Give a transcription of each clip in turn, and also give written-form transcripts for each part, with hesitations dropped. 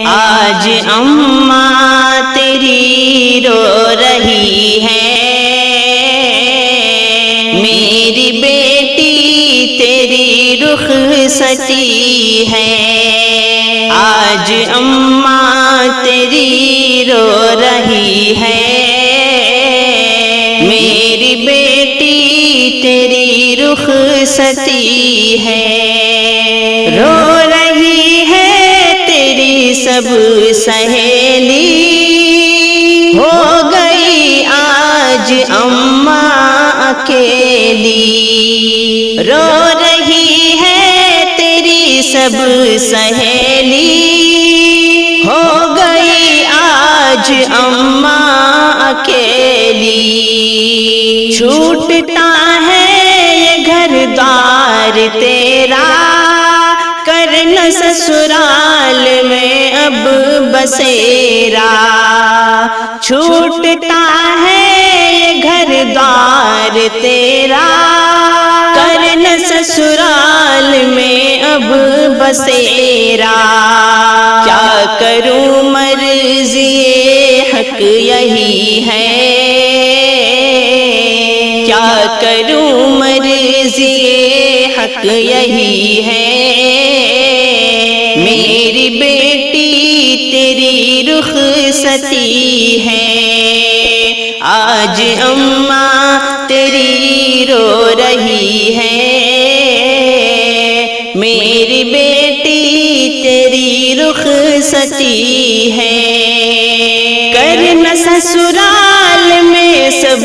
آج اماں تیری رو رہی ہے، میری بیٹی تیری رخصتی ہے، آج اماں تیری رو رہی ہے، میری بیٹی تیری رخصتی ہے، رو رہی ہے تیری سب سہیلی، ہو گئی آج اماں اکیلی، رو رہی ہے تیری سب سہیلی، ہو گئی آج اماں اکیلی، چھوٹتا ہے یہ گھر دار تیرا، کرنا سسرال میں اب بسیرا، چھوٹتا ہے یہ گھر دار تیرا، کرنا سسرال میں اب بسیرا، کیا کروں مرضی حق یہی ہے، کیا کروں مرضی حق یہی ہے، میری بیٹی تیری رخصتی ہے، آج اماں تیری رو رہی ہے، میری بیٹی تیری رخصتی ہے، کرنا سسرال میں سب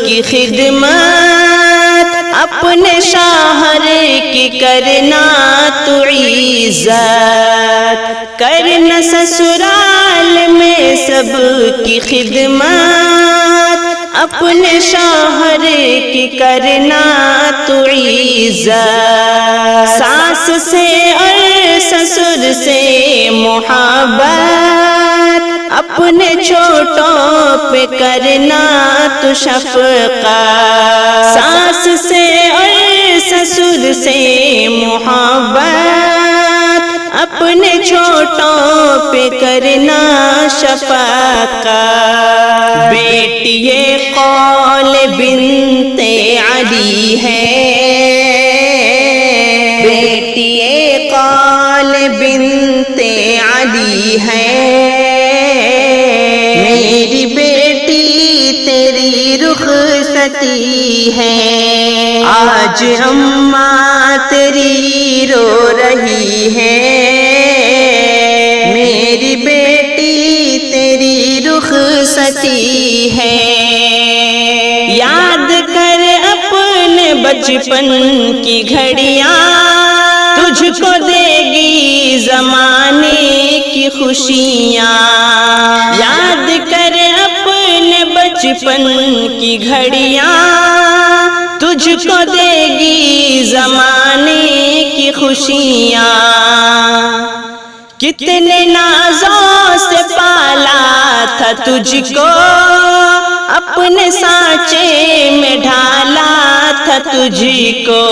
کی خدمت، اپنے شوہر کی کرنا تو عزت، کرنا سسرال میں سب کی خدمت، اپنے شوہر کی کرنا تو عزت، ساس سے اور سسر سے محبت، اپنے چھوٹوں پہ کرنا تو شفقت، ساس سے اور سسر سے محبت، اپنے چھوٹوں پہ کرنا شفقت، بیٹی قول بنت علی ہے، بیٹی قول بنت علی ہے، میری بیٹی تیری رخصتی ہے، آج اماں تیری رو رہی ہے، میری بیٹی تیری رخصتی ہے، یاد کر اپنے بچپن کی گھڑیاں، تجھ کو دے گی زمانے کی خوشیاں، یاد کر اپنے بچپن کی گھڑیاں، تجھ کو دے گی زمانے کی خوشیاں، کتنے نازوں سے پالا تھا تجھ کو، اپنے سانچے میں ڈھالا تھا تجھ کو،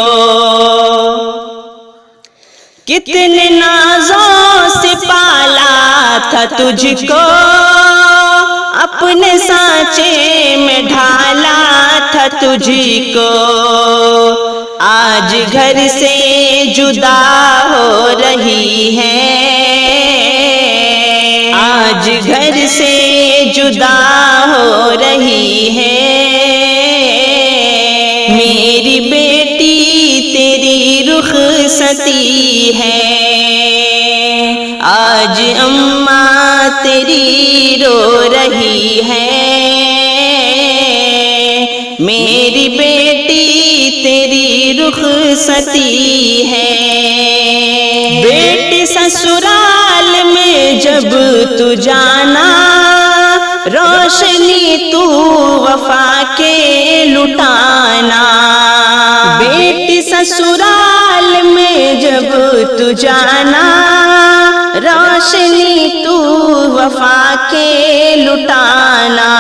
کتنے نازوں سے پالا تھا تجھ کو، اپنے سانچے میں ڈھالا تھا تجھ کو، آج گھر سے جدا ہو رہی ہے، آج گھر سے جدا ہو رہی ہے، میری بیٹی تیری رخصتی ہے، آج اماں تیری رو رہی ہے، میری بیٹی تیری رخصتی ہے، بیٹی سسرال میں جب تو جانا، روشنی تو وفا کے لٹانا، بیٹی سسرال میں جب تو جانا، روشنی تو وفا کے لٹانا،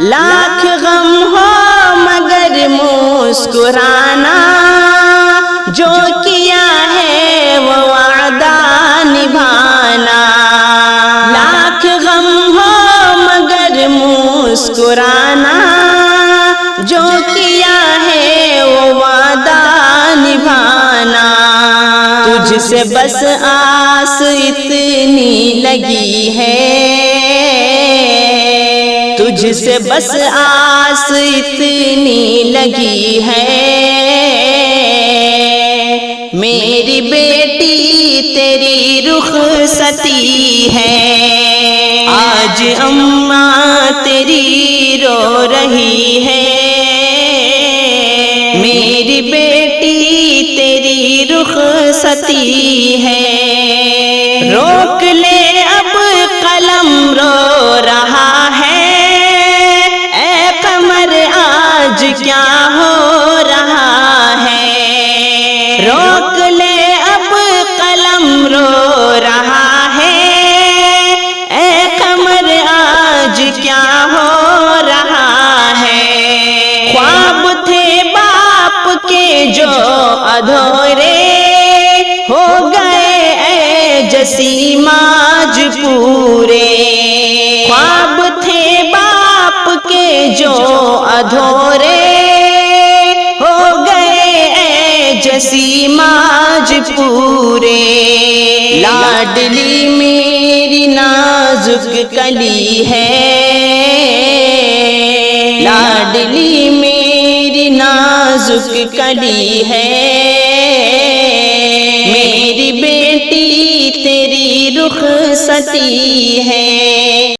لاکھ غم ہو مگر مسکرانا، جو کیا ہے وہ وعدہ نبھانا، سے بس آس اتنی لگی ہے، تجھ سے بس آس اتنی لگی ہے، میری بیٹی تیری رخصتی ہے، آج اماں تیری رو رہی ہے، میری بیٹی تیری رخصتی ہے، روک لے اب قلم رو رہا ہے، اے قمر آج کیا ہو رہا ہے، روک لے اب قلم رو رہا ہے، اے قمر آج کیا ہو رہا ہے، خواب تھے باپ کے جو ادھورے ہو گئے اے جسیم آج پورے، خواب تھے باپ کے جو ادھورے ہو گئے اے جسیم آج پورے، لاڈلی میری نازک کلی ہے، لاڈلی میری نازک کلی ہے، میری بیٹی تیری رخصتی ہے۔